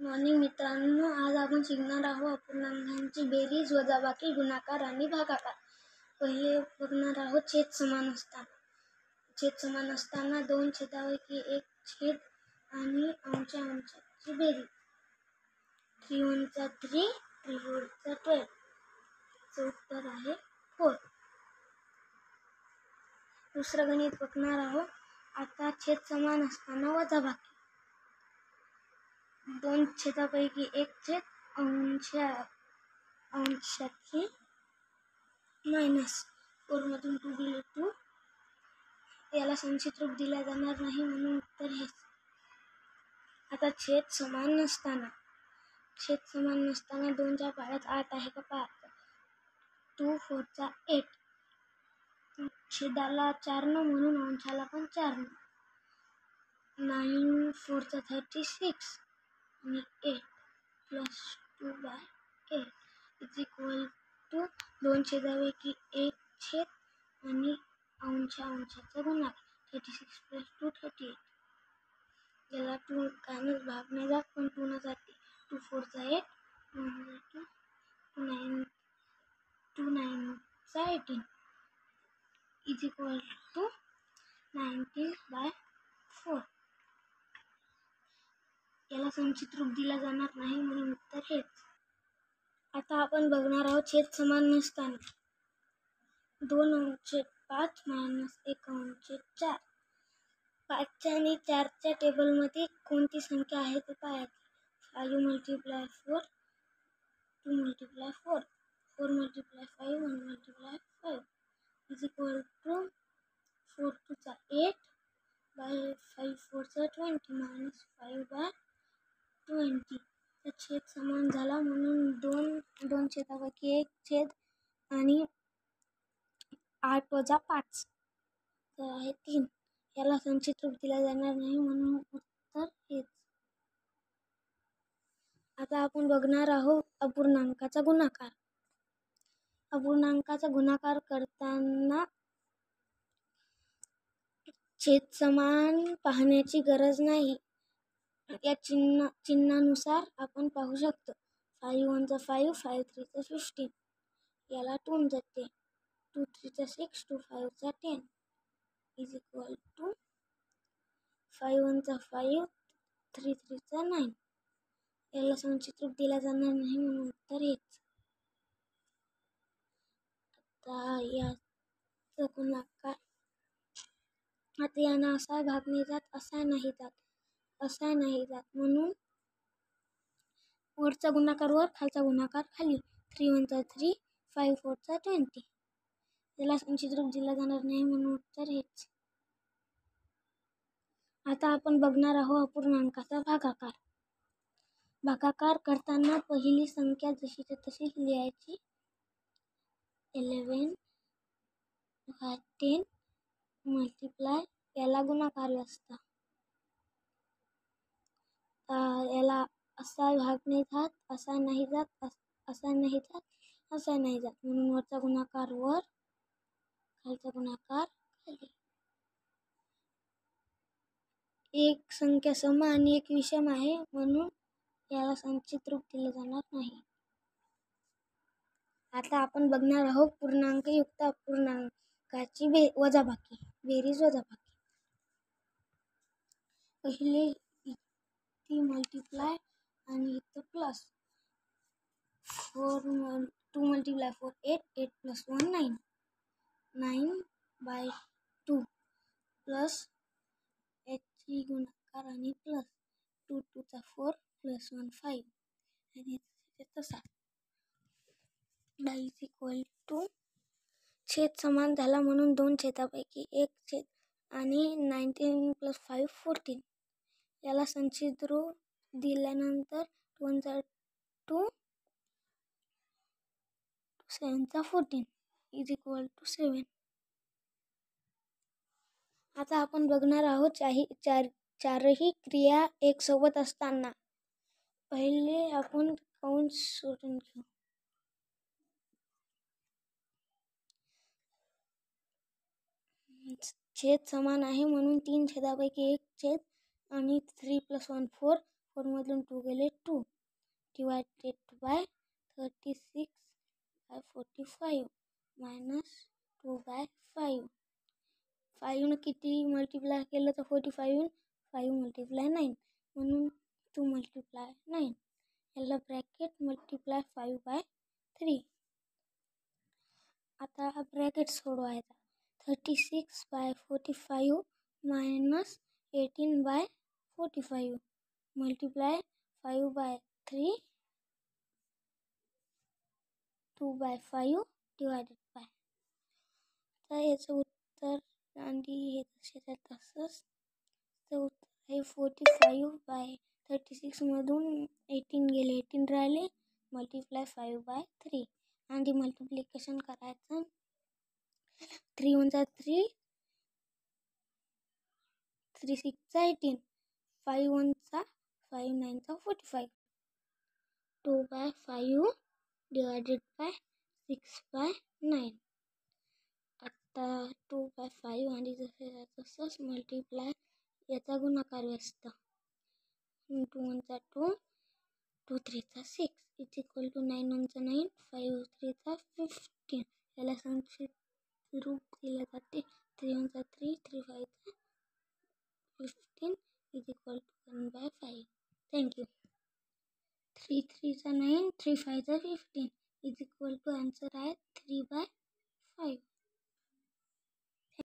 Morning मित्रांनो, आज आपण शिकणार आहोत अपूर्णांकांची बेरीज, वजाबाकी, गुणाकार आणि भागाकार. पहिले बघणार आहोत छेद समान असताना. छेद समान असताना दोन छेदापैकी एक छेद आणि अंशाची बेरीज. 3 1 चा 3, 3 4 चा 12. चे उत्तर आहे 4. दुसरं गणित बघणार आहोत. आता छेद समान असताना वजाबाकी. दोन छेदापैकी एक छेद अंशाची -4 मधून 2 गेले 2. याला संचित रूप दिला जाणार नाही म्हणून उत्तर हेच. आता छेद समान नसताना. छेद समान नसताना 2 च्या पाड्यात 8 आहे का पाहायचं. 2 4 चा 8. छेदाला 4 न म्हणून अंशाला पण 4 न. 9 4 चा 36 आणि 8 प्लस 2/8 इज इक्वल टू 2 छेदापैकी एक छेद आणि अंशाचा गुणाकार. 36 प्लस 2 38. याला 2 कायनच भाग नाही जात पण 2 न जाते. 2 4 चा 8 2 9 चा 18 इज इक्वल टू 19/4. याला संचित रूप दिला जाणार नाही म्हणून उत्तर हेच. आता आपण बघणार आहोत छेद समान नसताना. 2/5 - 1/4. 5 आणि 4 च्या टेबलमध्ये कोणती संख्या आहे ते पाहायचे. 5 × 4 2 × 4 4 × 5 1 × 5 इज इक्वल टू 4 2 चा 8 5 4 चा 20 -5/20. छेद समान झाला म्हणून दोन छेदापैकी एक छेद आणि 8 - 5 तर आहे 3. याला संचित रूप दिला जाणार नाही म्हणून उत्तर हेच. आता आपण बघणार आहोत अपूर्णांकाचा गुणाकार. अपूर्णांकाचा गुणाकार करताना छेद समान पाहण्याची गरज नाही. या चिन्हानुसार आपण पाहू शकतो. 5 1 चा 5 5 3 चा 15. याला 2 जाते. 2 3 चा 6 2 5 चा 10 इज इक्वल टू 5 1 चा 5 3 3 चा 9. याला संचित रूप दिला जाणार नाही म्हणून उत्तर हेच. आता याचा गुणाकार. आता यांना असा भाग नाही जात, असा नाही जात म्हणून वरचा गुणाकार वर, खालचा गुणाकार खाली. 3 1 चा 3 5 4 चा 20. याला संचित रूप दिला जाणार नाही म्हणून उत्तर हेच. आता आपण बघणार आहोत अपूर्णांकाचा भागाकार. भागाकार करताना पहिली संख्या जशीच्या तशी लिहायची. 11 10 मल्टिप्लाय याला गुणाकार असता. याला असा भाग नाही जात, असा नाही जात, असा नाही जात, असा नाही जात म्हणून वरचा गुणाकार वर, खालचा गुणाकार खाली. एक संख्या सम आणि एक विषम आहे म्हणून याला संचित रूप दिले जाणार नाही. आता आपण बघणार आहोत पूर्णांक युक्त अपूर्णांकाची वजाबाकी, बेरीज वजाबाकी. पहिले इथे मल्टिप्लाय आणि इथं प्लस. 2 × 4 8 8 + 1 9 9/2 प्लस याची गुणाकार आणि प्लस 2 2 चा 4 + 1 5 आणि तसा इज इक्वल टू. छेद समान झाला म्हणून दोन छेदापैकी एक छेद आणि 19 + 5 14. याला संचित रूप दिल्यानंतर 2 × 2 7 चा 14 इज इक्वल टू 7. आता आपण बघणार आहोत चारही क्रिया एक सोबत असताना. पहिले आपण कंस सोडून घेऊ. छेद समान आहे म्हणून 3 छेदापैकी एक छेद आणि 3 + 1 4 4 मधून 2 गेले 2. Divided by 36/45 minus 2/5. 5 किती मल्टिप्लाय केलं तर 45, 5 मल्टिप्लाय 9 म्हणून 2 मल्टिप्लाय 9. याला ब्रॅकेट मल्टिप्लाय 5/3. आता हा ब्रॅकेट सोडवायचा. 36/45 मायनस 18/45 मल्टिप्लाय 5/3 2/5 डिवायडेड बाय. तर याचं उत्तर आणि हे तसंच तर उत्तर आहे 45/36 मधून 18 गेले, 18 राहिले, मल्टिप्लाय 5/3. आणि मल्टिप्लिकेशन करायचं. 3 1 3, 3 6 18, 5 1 5 9 45, 2/5 डिवायडेड बाय 6/9. आता 2/5 आणि तसंच मल्टिप्लाय याचा गुणाकार व्यस्त. 2 1 2, 2 3 6 इज इक्वल टू 9 1 9, 5 3 15. याला संक्षिप्त रूप दिले जाते. 3 1 3, 3 5 15 is equal to 1/5. Thank you. 3 3 9, 3 5 15 is equal to answer आहे 3/5.